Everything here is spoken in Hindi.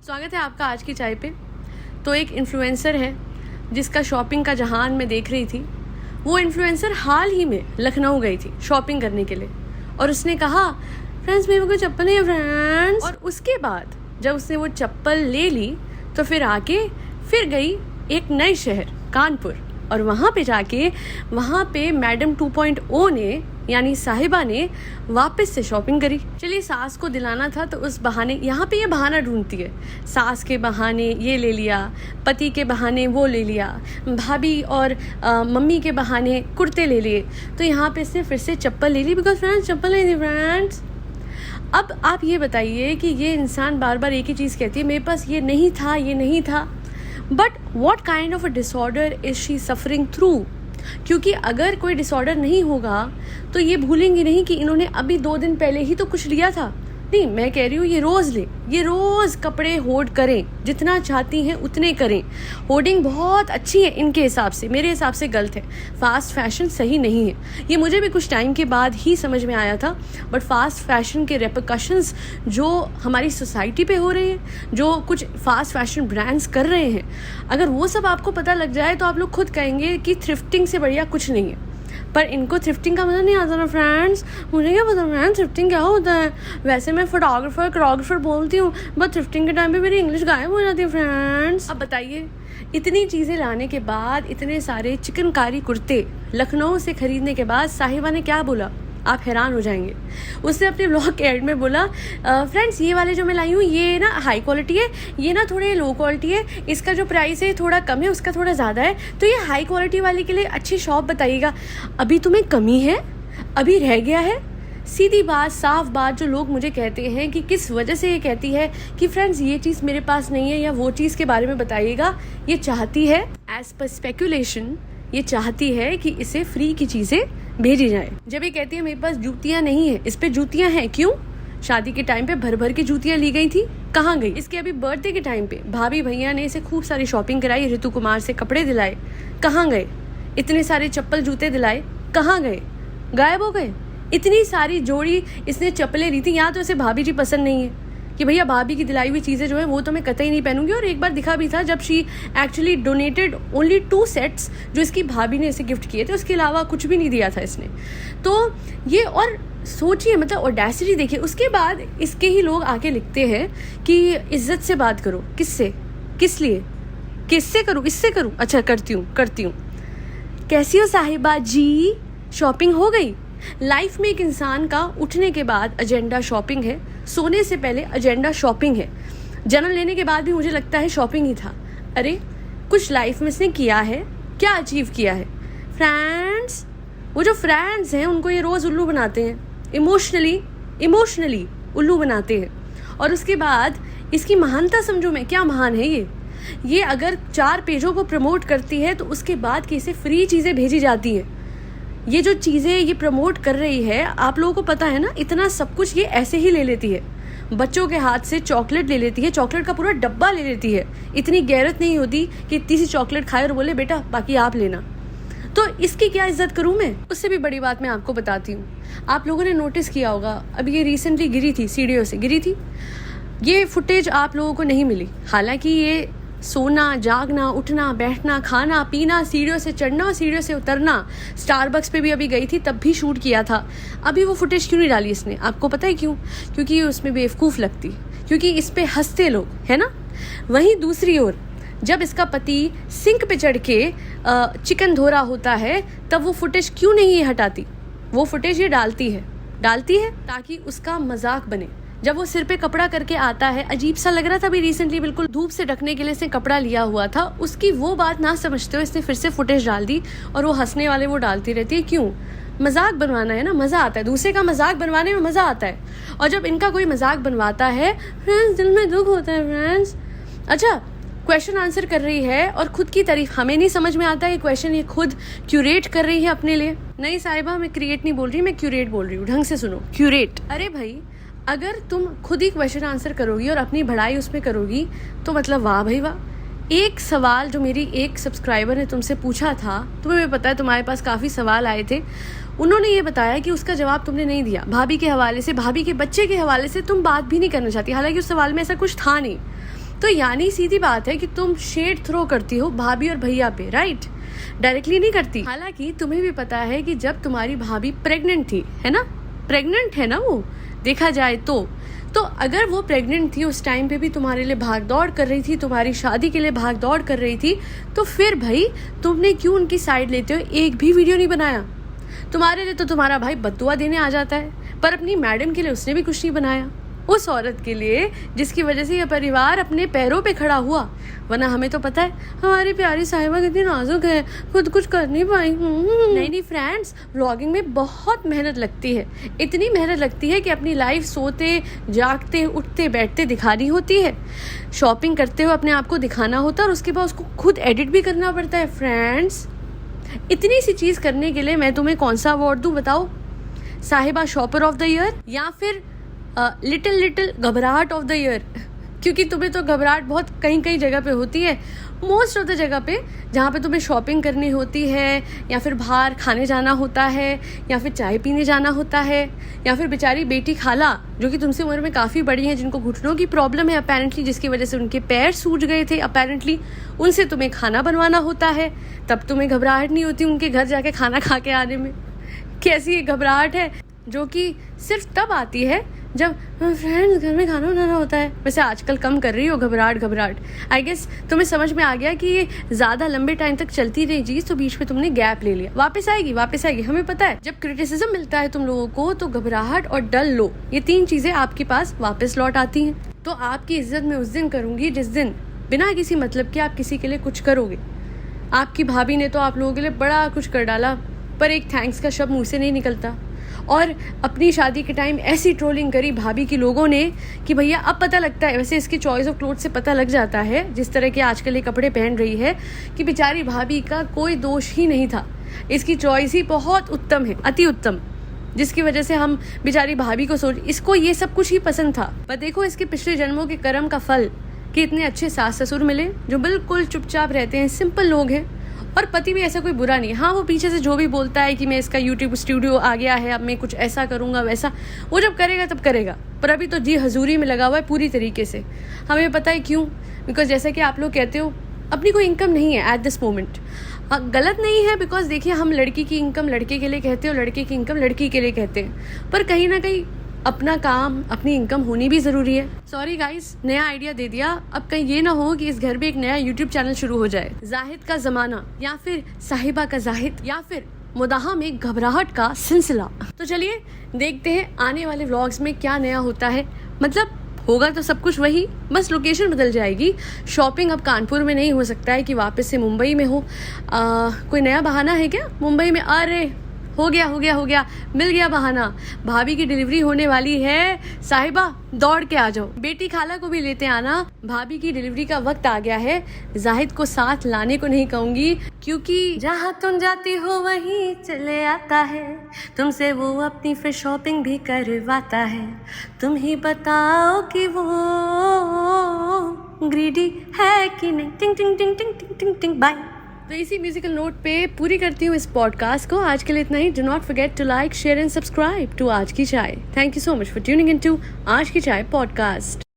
स्वागत है आपका आज की चाय पे। तो एक इन्फ्लुएंसर है जिसका शॉपिंग का जहान मैं देख रही थी। वो इन्फ्लुएंसर हाल ही में लखनऊ गई थी शॉपिंग करने के लिए और उसने कहा फ्रेंड्स मेरे को चप्पल नहीं है फ्रेंड्स। और उसके बाद जब उसने वो चप्पल ले ली तो फिर गई एक नए शहर कानपुर और वहाँ पे जाके वहाँ पे मैडम 2.0 ने यानी साहिबा ने वापस से शॉपिंग करी। चलिए सास को दिलाना था तो उस बहाने यहाँ पे ये बहाना ढूंढती है। सास के बहाने ये ले लिया, पति के बहाने वो ले लिया, भाभी और मम्मी के बहाने कुर्ते ले लिए। तो यहाँ पे इसने फिर से चप्पल ले ली बिकॉज फ्रेंड्स चप्पल नहीं थी फ्रेंड्स। अब आप ये बताइए कि ये इंसान बार बार एक ही चीज़ कहती है मेरे पास ये नहीं था। But what kind of a disorder is she suffering through? क्योंकि अगर कोई डिसऑर्डर नहीं होगा तो ये भूलेंगी नहीं कि इन्होंने अभी 2 दिन पहले ही तो कुछ लिया था। नहीं, मैं कह रही हूँ ये रोज़ कपड़े होर्ड करें, जितना चाहती हैं उतने करें। होर्डिंग बहुत अच्छी है इनके हिसाब से, मेरे हिसाब से गलत है। फास्ट फैशन सही नहीं है, ये मुझे भी कुछ टाइम के बाद ही समझ में आया था। बट फास्ट फैशन के रेपरकशंस जो हमारी सोसाइटी पे हो रहे हैं, जो कुछ फास्ट फैशन ब्रांड्स कर रहे हैं, अगर वो सब आपको पता लग जाए तो आप लोग खुद कहेंगे कि थ्रिफ्टिंग से बढ़िया कुछ नहीं है। पर इनको थ्रिफ्टिंग का मज़ा नहीं आता ना फ्रेंड्स। मुझे क्या पता फ्रेंड्स थ्रिफ्टिंग क्या होता है। वैसे मैं कोरियोग्राफर बोलती हूँ बट थ्रिफ्टिंग के टाइम पे मेरी इंग्लिश गायब हो जाती है फ्रेंड्स। अब बताइए इतनी चीज़ें लाने के बाद, इतने सारे चिकनकारी कुर्ते लखनऊ से खरीदने के बाद साहिबा ने क्या बोला, आप हैरान हो जाएंगे। उसने अपने ब्लॉग के एड में बोला फ्रेंड्स ये वाले जो मैं लाई हूँ ये ना हाई क्वालिटी है, ये ना थोड़े लो क्वालिटी है, इसका जो प्राइस है थोड़ा कम है, उसका थोड़ा ज़्यादा है, तो ये हाई क्वालिटी वाले के लिए अच्छी शॉप बताइएगा। अभी तुम्हें कमी है, अभी रह गया है। सीधी बात, साफ बात जो लोग मुझे कहते हैं कि किस वजह से ये कहती है कि फ्रेंड्स ये चीज़ मेरे पास नहीं है या वो चीज़ के बारे में बताइएगा। ये चाहती है एज पर स्पेकुलेशन, ये चाहती है कि इसे फ्री की चीज़ें भेजी जाए। जब ये कहती है मेरे पास जूतियाँ नहीं है, इस पे जूतियाँ हैं, क्यों? शादी के टाइम पे भर की जूतियाँ ली गई थी, कहाँ गई? इसके अभी बर्थडे के टाइम पे भाभी भैया ने इसे खूब सारी शॉपिंग कराई, ऋतु कुमार से कपड़े दिलाए, कहाँ गए? इतने सारे चप्पल जूते दिलाए, कहाँ गए? गायब हो गए। इतनी सारी जोड़ी इसने चप्पलें ली थी, यहाँ तो इसे भाभी जी पसंद नहीं है कि भैया भाभी की दिलाई हुई चीज़ें जो है वो तो मैं कतई नहीं पहनूंगी। और एक बार दिखा भी था जब she actually donated only 2 sets जो इसकी भाभी ने इसे गिफ्ट किए थे, उसके अलावा कुछ भी नहीं दिया था इसने। तो ये, और सोचिए मतलब ऑडेसिटी देखिए। उसके बाद इसके ही लोग आके लिखते हैं कि इज्जत से बात करो। किससे, किस लिए, किससे करूँ, इससे करूँ? अच्छा करती हूँ। कैसी हो साहिबा जी, शॉपिंग हो गई? लाइफ में एक इंसान का उठने के बाद एजेंडा शॉपिंग है, सोने से पहले एजेंडा शॉपिंग है, जन्म लेने के बाद भी मुझे लगता है शॉपिंग ही था। अरे कुछ लाइफ में इसने किया है, क्या अचीव किया है फ्रेंड्स? वो जो फ्रेंड्स हैं उनको ये रोज़ उल्लू बनाते हैं, इमोशनली उल्लू बनाते हैं। और उसके बाद इसकी महानता समझो मैं, क्या महान है ये अगर 4 पेजों को प्रमोट करती है तो उसके बाद कैसे फ्री चीज़ें भेजी जाती हैं। ये जो चीज़ें ये प्रमोट कर रही है, आप लोगों को पता है ना, इतना सब कुछ ये ऐसे ही ले लेती है। बच्चों के हाथ से चॉकलेट ले लेती है, चॉकलेट का पूरा डब्बा ले लेती है। इतनी गैरत नहीं होती कि इतनी सी चॉकलेट खाए और बोले बेटा बाकी आप लेना। तो इसकी क्या इज्जत करूँ मैं? उससे भी बड़ी बात मैं आपको बताती हूँ। आप लोगों ने नोटिस किया होगा, अभी ये रिसेंटली गिरी थी, सीढ़ियों से गिरी थी। ये फुटेज आप लोगों को नहीं मिली, हालांकि ये सोना, जागना, उठना, बैठना, खाना, पीना, सीढ़ियों से चढ़ना और सीढ़ियों से उतरना, स्टारबक्स पे भी अभी गई थी तब भी शूट किया था। अभी वो फुटेज क्यों नहीं डाली इसने? आपको पता है क्यों? क्योंकि ये उसमें बेवकूफ़ लगती, क्योंकि इस पे हंसते लोग, है ना। वहीं दूसरी ओर जब इसका पति सिंक पे चढ़ के चिकन धो रहा होता है तब वो फुटेज क्यों नहीं ये हटाती? वो फुटेज ये डालती है ताकि उसका मजाक बने। जब वो सिर पे कपड़ा करके आता है, अजीब सा लग रहा था अभी रिसेंटली, बिल्कुल धूप से ढकने के लिए इसने कपड़ा लिया हुआ था, उसकी वो बात ना समझते हो इसने फिर से फुटेज डाल दी और वो हंसने वाले वो डालती रहती है। क्यों? मजाक बनवाना है ना, मज़ा आता है, दूसरे का मजाक बनवाने में मज़ा आता है। और जब इनका कोई मजाक बनवाता है फ्रेंड्स दिल में दुख होता है फ्रेंड्स। अच्छा, क्वेश्चन आंसर कर रही है और खुद की तारीफ, हमें नहीं समझ में आता ये क्वेश्चन ये खुद क्यूरेट कर रही है अपने लिए। नहीं साहिबा, मैं क्रिएट नहीं बोल रही, मैं क्यूरेट बोल रही हूँ, ढंग से सुनो, क्यूरेट। अरे भाई अगर तुम खुद ही क्वेश्चन आंसर करोगी और अपनी बढ़ाई उसमें करोगी तो मतलब वाह भाई वाह। एक सवाल जो मेरी एक सब्सक्राइबर ने तुमसे पूछा था, तुम्हें पता है तुम्हारे पास काफ़ी सवाल आए थे, उन्होंने ये बताया कि उसका जवाब तुमने नहीं दिया। भाभी के हवाले से, भाभी के बच्चे के हवाले से तुम बात भी नहीं करना चाहती, हालांकि उस सवाल में ऐसा कुछ था नहीं। तो यानी सीधी बात है कि तुम शेड थ्रो करती हो भाभी और भैया पे, राइट? डायरेक्टली नहीं करती। हालांकि तुम्हें भी पता है कि जब तुम्हारी भाभी प्रेग्नेंट थी, है ना, प्रेग्नेंट है ना वो, देखा जाए तो अगर वो प्रेग्नेंट थी उस टाइम पे भी तुम्हारे लिए भाग दौड़ कर रही थी, तुम्हारी शादी के लिए भाग दौड़ कर रही थी, तो फिर भाई तुमने क्यों उनकी साइड लेते हो? एक भी वीडियो नहीं बनाया। तुम्हारे लिए तो तुम्हारा भाई बद्दुआ देने आ जाता है, पर अपनी मैडम के लिए उसने भी कुछ नहीं बनाया, उस औरत के लिए जिसकी वजह से ये परिवार अपने पैरों पे खड़ा हुआ। वरना हमें तो पता है हमारी प्यारी साहिबा कितनी नाजुक है, खुद कुछ कर नहीं पाई। नहीं फ्रेंड्स, व्लॉगिंग में बहुत मेहनत लगती है, इतनी मेहनत लगती है कि अपनी लाइफ सोते जागते उठते बैठते दिखानी होती है, शॉपिंग करते हुए अपने आप को दिखाना होता है, और उसके बाद उसको खुद एडिट भी करना पड़ता है। फ्रेंड्स, इतनी सी चीज़ करने के लिए मैं तुम्हें कौन सा अवार्ड दूँ बताओ? साहिबा शॉपर ऑफ द ईयर या फिर लिटिल घबराहट ऑफ द ईयर? क्योंकि तुम्हें तो घबराहट बहुत कई जगह पे होती है, मोस्ट ऑफ द जगह पे जहाँ पे तुम्हें शॉपिंग करनी होती है, या फिर बाहर खाने जाना होता है, या फिर चाय पीने जाना होता है, या फिर बेचारी बेटी खाला जो कि तुमसे उम्र में काफ़ी बड़ी हैं, जिनको घुटनों की प्रॉब्लम है अपेरेंटली, जिसकी वजह से उनके पैर सूज गए थे अपेरेंटली, उनसे तुम्हें खाना बनवाना होता है। तब तुम्हें घबराहट नहीं होती उनके घर जाके खाना खा के आने में? कैसी ये घबराहट है जो कि सिर्फ तब आती है जब फ्रेंड्स घर में खाना बनाना होता है। वैसे आजकल कम कर रही हो घबराहट। आई गेस तुम्हें समझ में आ गया कि ये ज़्यादा लंबे टाइम तक चलती रही चीज़, तो बीच में तुमने गैप ले लिया। वापस आएगी, हमें पता है। जब क्रिटिसिज्म मिलता है तुम लोगों को तो घबराहट और डल लो, ये 3 चीज़ें आपके पास वापस लौट आती हैं। तो आपकी इज्जत मैं उस दिन करूँगी जिस दिन बिना किसी मतलब के आप किसी के लिए कुछ करोगे। आपकी भाभी ने तो आप लोगों के लिए बड़ा कुछ कर डाला, पर एक थैंक्स का शब्द मुँह से नहीं निकलता। और अपनी शादी के टाइम ऐसी ट्रोलिंग करी भाभी की लोगों ने कि भैया अब पता लगता है, वैसे इसकी चॉइस ऑफ क्लोथ से पता लग जाता है, जिस तरह के आजकल ये कपड़े पहन रही है, कि बेचारी भाभी का कोई दोष ही नहीं था। इसकी चॉइस ही बहुत उत्तम है, अति उत्तम, जिसकी वजह से हम बेचारी भाभी को इसको ये सब कुछ ही पसंद था। पर देखो इसके पिछले जन्मों के कर्म का फल कि इतने अच्छे सास ससुर मिले जो बिल्कुल चुपचाप रहते हैं, सिंपल लोग हैं, और पति भी ऐसा कोई बुरा नहीं। हाँ, वो पीछे से जो भी बोलता है कि मैं इसका यूट्यूब स्टूडियो आ गया है, अब मैं कुछ ऐसा करूँगा वैसा, वो जब करेगा तब करेगा, पर अभी तो जी हजूरी में लगा हुआ है पूरी तरीके से। हमें पता है क्यों? बिकॉज जैसा कि आप लोग कहते हो अपनी कोई इनकम नहीं है एट दिस मोमेंट। गलत नहीं है, बिकॉज देखिए हम लड़की की इनकम लड़के के लिए कहते हैं और लड़के की इनकम लड़की के लिए कहते हैं, पर कहीं ना कहीं अपना काम अपनी इनकम होनी भी ज़रूरी है। सॉरी गाइस, नया आइडिया दे दिया। अब कहीं ये ना हो कि इस घर में एक नया यूट्यूब चैनल शुरू हो जाए, जाहिद का ज़माना, या फिर साहिबा का जाहिद, या फिर मुदाहा में घबराहट का सिलसिला। तो चलिए देखते हैं आने वाले व्लॉग्स में क्या नया होता है। मतलब होगा तो सब कुछ वही, बस लोकेशन बदल जाएगी। शॉपिंग अब कानपुर में नहीं हो सकता है कि वापस से मुंबई में हो। कोई नया बहाना है क्या मुंबई में? अरे हो गया, मिल गया बहाना। भाभी की डिलीवरी होने वाली है, साहिबा दौड़ के आ जाओ, बेटी खाला को भी लेते आना, भाभी की डिलीवरी का वक्त आ गया है। जाहिद को साथ लाने को नहीं कहूँगी, क्योंकि जहाँ तुम जाती हो वहीं चले आता है, तुमसे वो अपनी फिर शॉपिंग भी करवाता है। तुम ही बताओ कि वो ग्रीडी है कि नहीं। टिंग टिंग टिंग टिंग टिंग टिंग टिंग। बाय। तो इसी म्यूजिकल नोट पे पूरी करती हूँ इस पॉडकास्ट को। आज के लिए इतना ही। Do not forget to like, share and subscribe to आज की चाय। Thank you so much for tuning in to आज की चाय पॉडकास्ट।